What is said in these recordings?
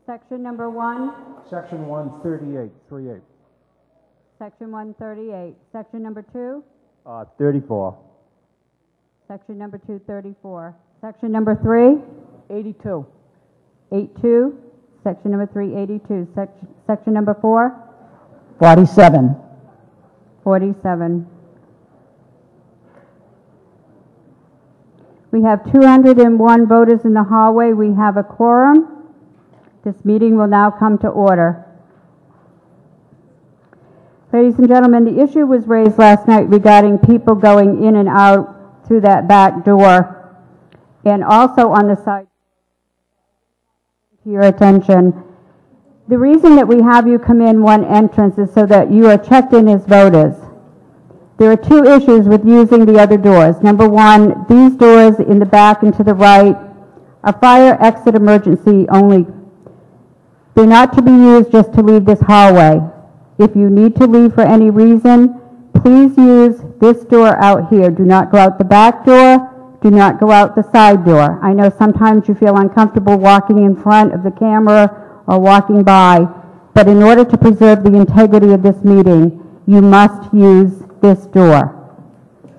Section number 1. Section 138, 38. Section 138. Section number 2. 34. Section number 2, 34. Section number 3. 82. 82. Section number 3, 82. Section number 4. 47. 47. We have 201 voters in the hallway. We have a quorum. This meeting will now come to order. Ladies and gentlemen, the issue was raised last night regarding people going in and out through that back door and also on the side. To your attention, the reason that we have you come in one entrance is so that you are checked in as voters. There are two issues with using the other doors. Number one, these doors in the back and to the right are fire exit emergency only. They're not to be used just to leave this hallway. If you need to leave for any reason, please use this door out here. Do not go out the back door. Do not go out the side door. I know sometimes you feel uncomfortable walking in front of the camera or walking by, but in order to preserve the integrity of this meeting, you must use this door.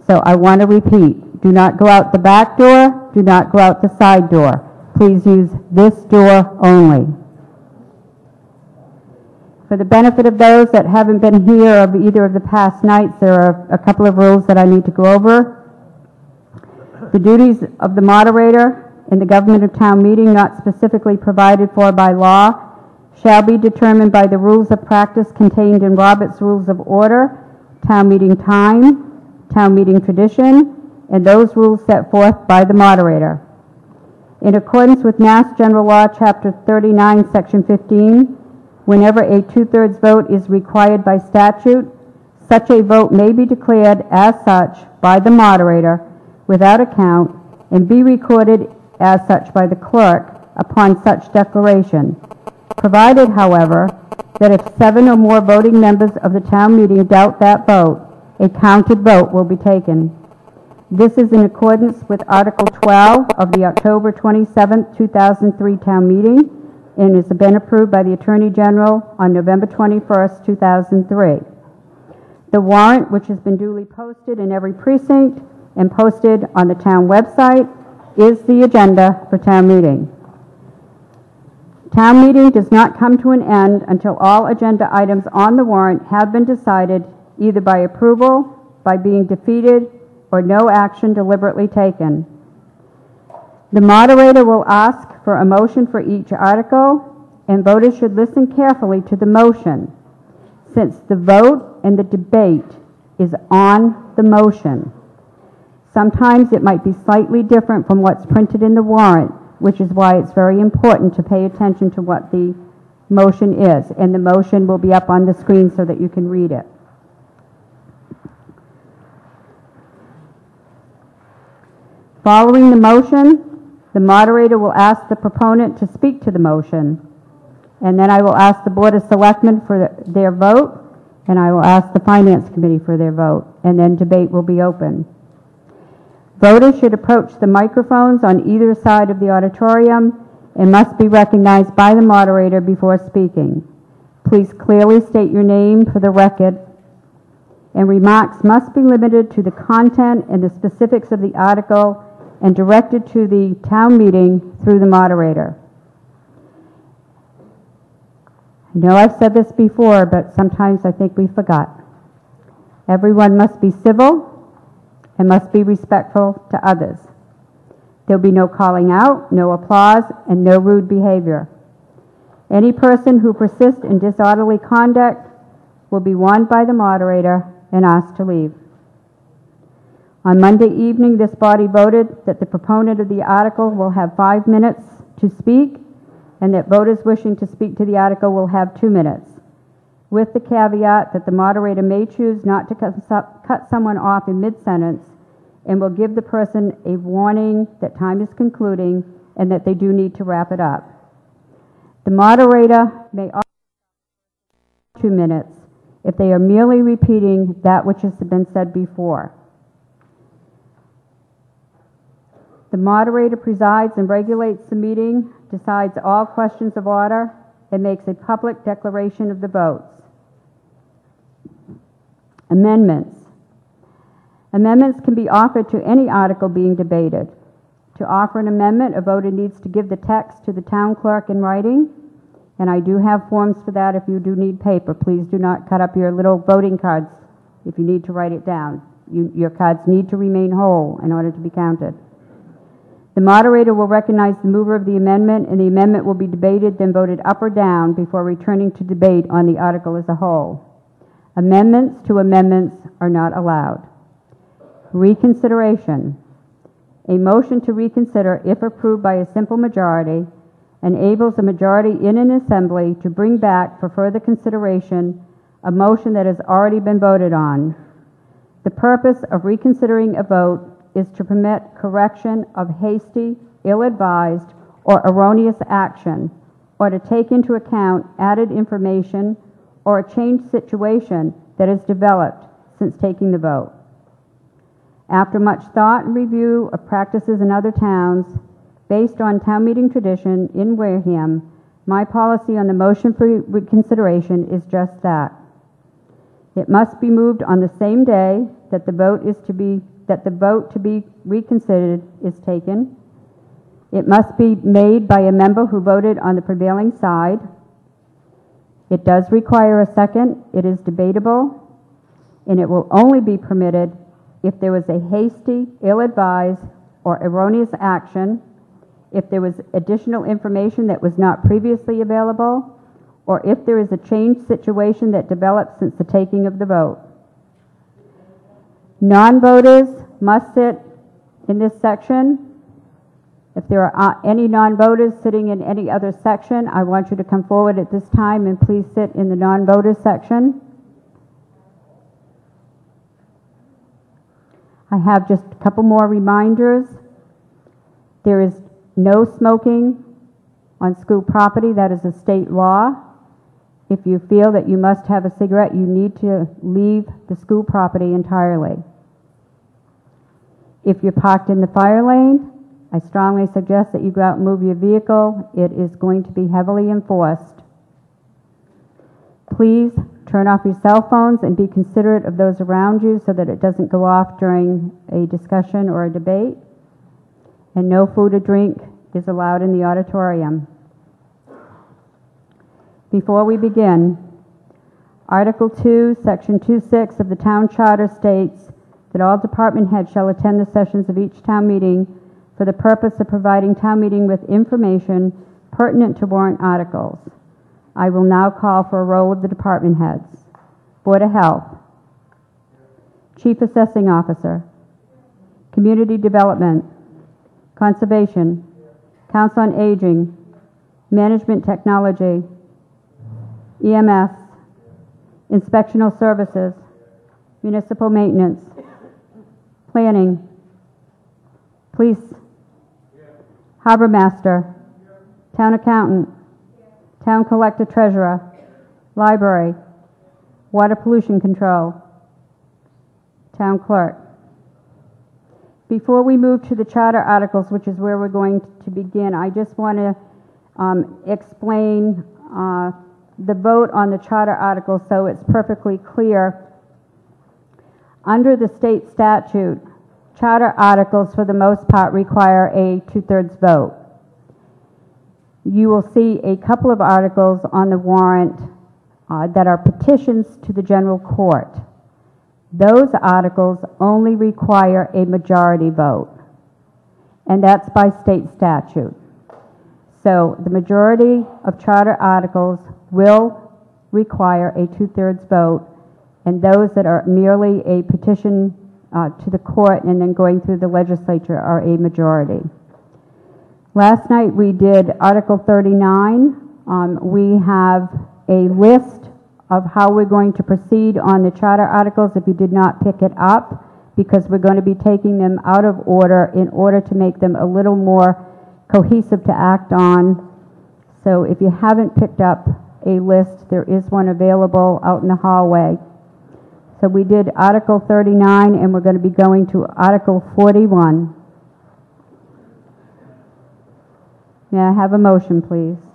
So I want to repeat, do not go out the back door, do not go out the side door. Please use this door only. For the benefit of those that haven't been here of either of the past nights, there are a couple of rules that I need to go over. The duties of the moderator in the government of town meeting not specifically provided for by law shall be determined by the rules of practice contained in Robert's Rules of Order, town meeting time, town meeting tradition, and those rules set forth by the moderator. In accordance with Mass General Law, Chapter 39, Section 15, whenever a 2/3 vote is required by statute, such a vote may be declared as such by the moderator without account and be recorded as such by the clerk upon such declaration, provided, however, that if 7 or more voting members of the town meeting doubt that vote, a counted vote will be taken. This is in accordance with Article 12 of the October 27, 2003 town meeting, and has been approved by the Attorney General on November 21st, 2003. The warrant, which has been duly posted in every precinct and posted on the town website, is the agenda for town meeting. Town meeting does not come to an end until all agenda items on the warrant have been decided either by approval, by being defeated, or no action deliberately taken. The moderator will ask for a motion for each article, and voters should listen carefully to the motion, since the vote and the debate is on the motion. Sometimes it might be slightly different from what's printed in the warrant, which is why it's very important to pay attention to what the motion is, and the motion will be up on the screen so that you can read it. Following the motion, the moderator will ask the proponent to speak to the motion, and then I will ask the Board of Selectmen for their vote, and I will ask the Finance Committee for their vote, and then debate will be open. Voters should approach the microphones on either side of the auditorium and must be recognized by the moderator before speaking. Please clearly state your name for the record, and remarks must be limited to the content and the specifics of the article and directed to the town meeting through the moderator. I know I've said this before, but sometimes I think we forgot. Everyone must be civil and must be respectful to others. There'll be no calling out, no applause, and no rude behavior. Any person who persists in disorderly conduct will be warned by the moderator and asked to leave. On Monday evening, this body voted that the proponent of the article will have 5 minutes to speak, and that voters wishing to speak to the article will have 2 minutes, with the caveat that the moderator may choose not to cut someone off in mid-sentence and will give the person a warning that time is concluding and that they do need to wrap it up. The moderator may also 2 minutes if they are merely repeating that which has been said before. The moderator presides and regulates the meeting decides all questions of order, and makes a public declaration of the votes. Amendments. Amendments can be offered to any article being debated. To offer an amendment, a voter needs to give the text to the town clerk in writing, and I do have forms for that if you do need paper. Please do not cut up your little voting cards if you need to write it down. Your cards need to remain whole in order to be counted. The moderator will recognize the mover of the amendment, and the amendment will be debated, then voted up or down before returning to debate on the article as a whole. Amendments to amendments are not allowed. Reconsideration. A motion to reconsider, if approved by a simple majority, enables a majority in an assembly to bring back for further consideration a motion that has already been voted on. The purpose of reconsidering a vote is to permit correction of hasty, ill-advised, or erroneous action, or to take into account added information or a changed situation that has developed since taking the vote. After much thought and review of practices in other towns, based on town meeting tradition in Wareham, my policy on the motion for reconsideration is just that. It must be moved on the same day that the vote to be reconsidered is taken. It must be made by a member who voted on the prevailing side. It does require a second. It is debatable, and it will only be permitted if there was a hasty, ill-advised, or erroneous action, if there was additional information that was not previously available, or if there is a changed situation that developed since the taking of the vote. Non-voters must sit in this section. If there are any non-voters sitting in any other section, I want you to come forward at this time and please sit in the non-voters section. I have just a couple more reminders. There is no smoking on school property. That is a state law. If you feel that you must have a cigarette, you need to leave the school property entirely. If you're parked in the fire lane, I strongly suggest that you go out and move your vehicle. It is going to be heavily enforced. Please turn off your cell phones and be considerate of those around you so that it doesn't go off during a discussion or a debate. And no food or drink is allowed in the auditorium. Before we begin, Article 2, Section 2.6 of the Town Charter states that all department heads shall attend the sessions of each town meeting for the purpose of providing town meeting with information pertinent to warrant articles. I will now call for a roll of the department heads. Board of Health, Chief Assessing Officer, Community Development, Conservation, Council on Aging, Management Technology, EMS, Inspectional Services, Municipal Maintenance, Planning, Police, Harbor Master, Town Accountant, Town Collector Treasurer, Library, Water Pollution Control, Town Clerk. Before we move to the charter articles, which is where we're going to begin, I just want to explain the vote on the charter articles so it's perfectly clear. Under the state statute, charter articles for the most part require a 2/3 vote. You will see a couple of articles on the warrant that are petitions to the general court. Those articles only require a majority vote, and that's by state statute. So the majority of charter articles will require a 2/3 vote, and those that are merely a petition to the court and then going through the legislature are a majority. Last night we did Article 39. We have a list of how we're going to proceed on the charter articles if you did not pick it up, because we're going to be taking them out of order in order to make them a little more cohesive to act on. So if you haven't picked up a list, there is one available out in the hallway. So we did Article 39, and we're going to be going to Article 41. May I have a motion, please?